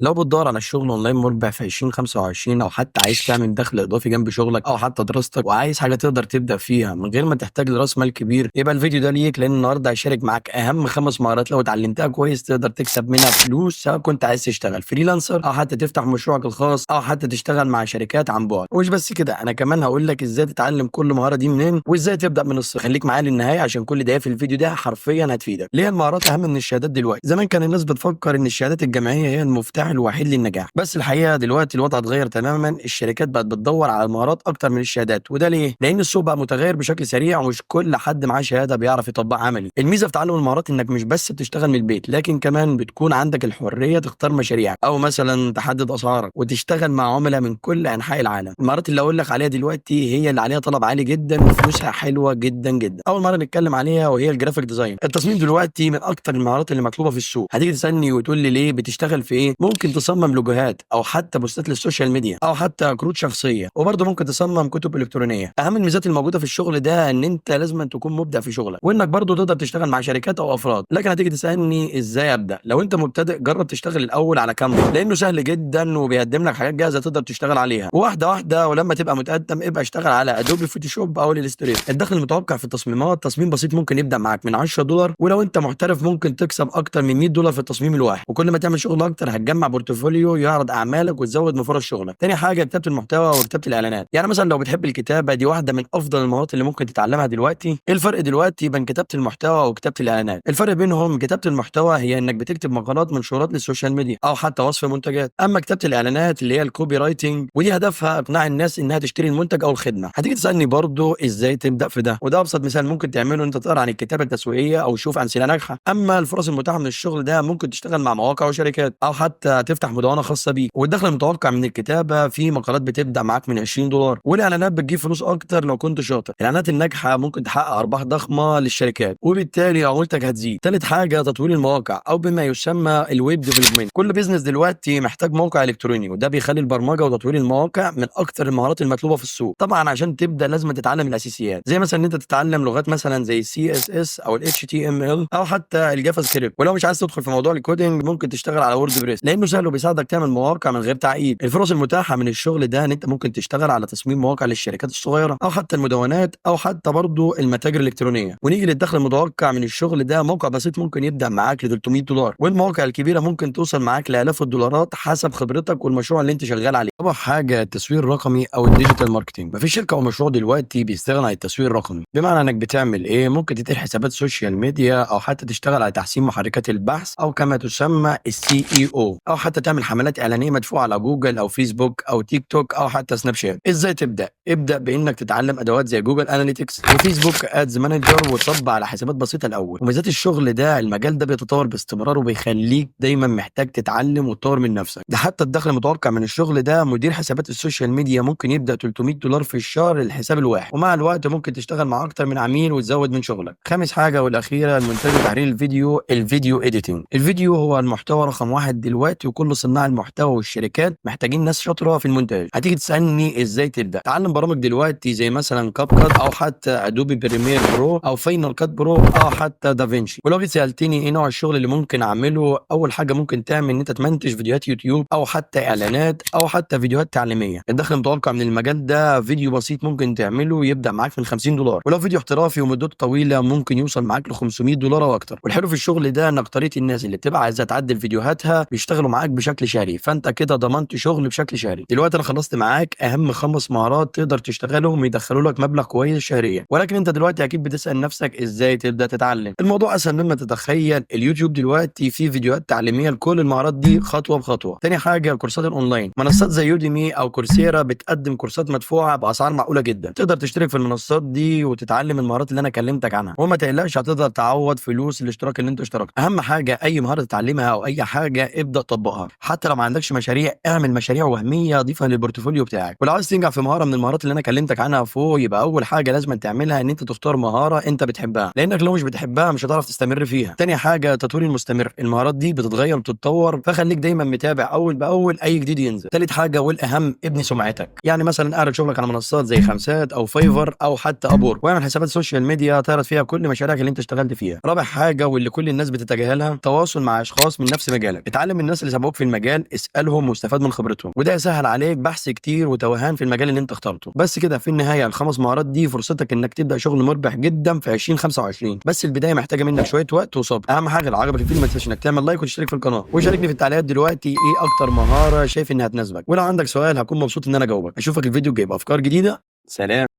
لو بتدور على الشغل اونلاين مربح في 2025 او حتى عايز تعمل دخل اضافي جنب شغلك او حتى دراستك وعايز حاجه تقدر تبدا فيها من غير ما تحتاج لراس مال كبير، يبقى الفيديو ده ليك، لان النهارده هيشارك معاك اهم 5 مهارات لو اتعلمتها كويس تقدر تكسب منها فلوس، سواء كنت عايز تشتغل فريلانسر او حتى تفتح مشروعك الخاص او حتى تشتغل مع شركات عن بعد. ومش بس كده، انا كمان هقول لك ازاي تتعلم كل مهاره دي منين وازاي تبدا من الصفر. خليك معايا للنهايه عشان كل دقيقه في الفيديو ده حرفيا هتفيدك. ليه المهارات اهم من الشهادات؟ دلوقتي زمان كان الناس بتفكر ان الشهادات الجامعيه هي المفتاح الوحيد للنجاح، بس الحقيقه دلوقتي الوضع اتغير تماما. الشركات بقت بتدور على المهارات اكتر من الشهادات، وده ليه؟ لان السوق بقى متغير بشكل سريع ومش كل حد معاه شهاده بيعرف يطبق عملي. الميزه في تعلم المهارات انك مش بس بتشتغل من البيت، لكن كمان بتكون عندك الحريه تختار مشاريعك او مثلا تحدد اسعارك وتشتغل مع عملاء من كل انحاء العالم. المهارات اللي اقول لك عليها دلوقتي هي اللي عليها طلب عالي جدا وفلوسها حلوه جدا جدا. اول مره نتكلم عليها وهي الجرافيك ديزاين. التصميم دلوقتي من اكتر المهارات اللي مطلوبه في السوق. هتيجي تسالني وتقول لي ليه؟ بتشتغل في ايه؟ ممكن تصمم لوجوهات او حتى بوستات للسوشيال ميديا او حتى كروت شخصيه، وبرضه ممكن تصمم كتب الكترونيه. اهم الميزات الموجوده في الشغل ده ان انت لازم تكون مبدع في شغلك، وانك برضه تقدر تشتغل مع شركات او افراد. لكن هتيجي تسالني ازاي ابدا؟ لو انت مبتدئ جرب تشتغل الاول على كانفا، لانه سهل جدا وبيقدم لك حاجات جاهزه تقدر تشتغل عليها واحده واحده. ولما تبقى متقدم ابقى اشتغل على ادوبي فوتوشوب او الستريتور. الدخل المتوقع في التصميمات، تصميم بسيط ممكن يبدا معاك من $10، ولو انت محترف ممكن تكسب اكتر من $100 في التصميم الواحد. وكل ما تعمل شغل اكتر هتجمع بورتفوليو يعرض اعمالك وتزود من فرص شغلك. تاني حاجه كتابه المحتوى وكتابه الاعلانات. يعني مثلا لو بتحب الكتابه، دي واحده من افضل المهارات اللي ممكن تتعلمها دلوقتي. ايه الفرق دلوقتي بين كتابه المحتوى وكتابه الاعلانات؟ الفرق بينهم، كتابه المحتوى هي انك بتكتب مقالات منشورات للسوشيال ميديا او حتى وصف منتجات. اما كتابه الاعلانات اللي هي الكوبي رايتنج، ودي هدفها اقناع الناس انها تشتري المنتج او الخدمه. هتيجي تسالني برضو ازاي تبدا في ده؟ وده ابسط مثال ممكن تعمله انت تقرا عن الكتابه التسويقيه او تشوف امثله ناجحه. اما الفرص المتاحه من الشغل ده، ممكن تشتغل مع مواقع وشركات او حتى تفتح مدونه خاصه بيك. والدخل المتوقع من الكتابه في مقالات بتبدا معاك من $20، والاعلانات بتجيب فلوس اكتر لو كنت شاطر. الاعلانات الناجحه ممكن تحقق ارباح ضخمه للشركات وبالتالي عمولتك هتزيد. ثالث حاجه تطوير المواقع او بما يسمى الويب ديفلوبمنت. كل بيزنس دلوقتي محتاج موقع الكتروني، وده بيخلي البرمجه وتطوير المواقع من اكتر المهارات المطلوبه في السوق. طبعا عشان تبدا لازم تتعلم الاساسيات، زي مثلا ان انت تتعلم لغات مثلا زي السي اس اس او الاتش تي ام ال او حتى الجافا سكريبت. ولو مش عايز تدخل في موضوع الكودينج ممكن تشتغل على وورد بريس، لانه سهل وبيساعدك تعمل مواقع من غير تعقيد. الفرص المتاحه من الشغل ده ان انت ممكن تشتغل على تصميم مواقع للشركات الصغيره او حتى المدونات او حتى برضه المتاجر الالكترونيه. ونيجي للدخل المتوقع من الشغل ده، موقع بسيط ممكن يبدا معاك ل $300، والمواقع الكبيره ممكن توصل معاك لالاف الدولارات حسب خبرتك والمشروع اللي انت شغال عليه. طبعا حاجه التسويق الرقمي او الديجيتال ماركتنج. مفيش شركه او مشروع دلوقتي بيستغنى عن التسويق الرقمي. بمعنى انك بتعمل ايه؟ ممكن تدير حسابات سوشيال ميديا او حتى تشتغل على تحسين محركات البحث او كما تسمى السي اي او حتى تعمل حملات اعلانيه مدفوعه على جوجل او فيسبوك او تيك توك او حتى سناب شات. ازاي تبدا؟ ابدا بانك تتعلم ادوات زي جوجل اناليتكس وفيسبوك ادز مانجر وتطبق على حسابات بسيطه الاول. وميزات الشغل ده، المجال ده بيتطور باستمرار وبيخليك دايما محتاج تتعلم وتطور من نفسك. ده حتى الدخل المتوقع من الشغل ده، مدير حسابات السوشيال ميديا ممكن يبدا $300 في الشهر للحساب الواحد، ومع الوقت ممكن تشتغل مع اكتر من عميل وتزود من شغلك. خامس حاجه والاخيره المونتاج وتحرير الفيديو، الفيديو اديتنج. الفيديو هو المحتوى رقم واحد دلوقتي، وكل صناع المحتوى والشركات محتاجين ناس شاطره في المونتاج. هتيجي تسالني ازاي تبدا؟ تعلم برامج دلوقتي زي مثلا كاب كات او حتى ادوبي بريمير برو او فاينل كات برو او حتى دافينشي. ولو جيت سالتني ايه نوع الشغل اللي ممكن اعمله، اول حاجه ممكن تعمل ان انت تمنتج فيديوهات يوتيوب او حتى اعلانات او حتى فيديوهات تعليميه. الدخل المتوقع من المجال ده، فيديو بسيط ممكن تعمله يبدا معاك من $50، ولو فيديو احترافي ومدته طويله ممكن يوصل معاك ل $500 او اكتر. والحلو في الشغل ده ان اكتريه الناس اللي بتبقى عايزه تعدل فيديوهاتها بيشتغلوا معاك بشكل شهري، فانت كده ضمنت شغل بشكل شهري. دلوقتي انا خلصت معاك اهم 5 مهارات تقدر تشتغلهم يدخلوا لك مبلغ كويس شهريا. ولكن انت دلوقتي اكيد بتسال نفسك ازاي تبدا تتعلم. الموضوع اسهل مما تتخيل. اليوتيوب دلوقتي فيه فيديوهات تعليميه لكل المهارات دي خطوه بخطوه. تاني حاجه الكورسات الاونلاين. منصات زي يوديمي او كورسيرا بتقدم كورسات مدفوعه باسعار معقوله جدا. تقدر تشترك في المنصات دي وتتعلم المهارات اللي انا كلمتك عنها، وما تقلقش هتقدر تعوض فلوس الاشتراك اللي انت اشتركت. اهم حاجه اي مهاره تتعلمها او اي حاجه ابدا طبقها. حتى لو ما عندكش مشاريع، اعمل مشاريع وهميه ضيفها للبورتفوليو بتاعك. ولو عايز تنجح في مهاره من المهارات اللي انا كلمتك عنها فوق، يبقى اول حاجه لازم تعملها ان انت تختار مهاره انت بتحبها، لانك لو مش بتحبها مش هتعرف تستمر فيها. تاني حاجه تطوير المستمر. المهارات دي بتتغير وبتتطور، فخليك دايما متابع اول باول اي جديد ينزل. تالت حاجه والاهم ابني سمعتك. يعني مثلا اعرض شغلك على منصات زي خمسات او فايفر او حتى ابور، واعمل حسابات سوشيال ميديا تعرض فيها كل مشاريعك اللي انت اشتغلت فيها. رابع حاجه واللي كل الناس بتتجاهلها، تواصل مع اشخاص من نفس مجالك. اتعلم من الناس اللي سبقوك في المجال اسالهم واستفاد من خبرتهم، وده يسهل عليك بحث كتير وتوهان في المجال اللي انت اخترته. بس كده في النهايه الخمس مهارات دي فرصتك انك تبدا شغل مربح جدا في 2025، بس البدايه محتاجه منك شويه وقت وصبر. اهم حاجه لو عجبك الفيديو ما تنساش انك تعمل لايك وتشترك في القناه، وشاركني في التعليقات دلوقتي ايه اكتر مهاره شايف انها تناسبك، ولو عندك سؤال هكون مبسوط ان انا اجاوبك. اشوفك الفيديو الجاي بافكار جديده. سلام.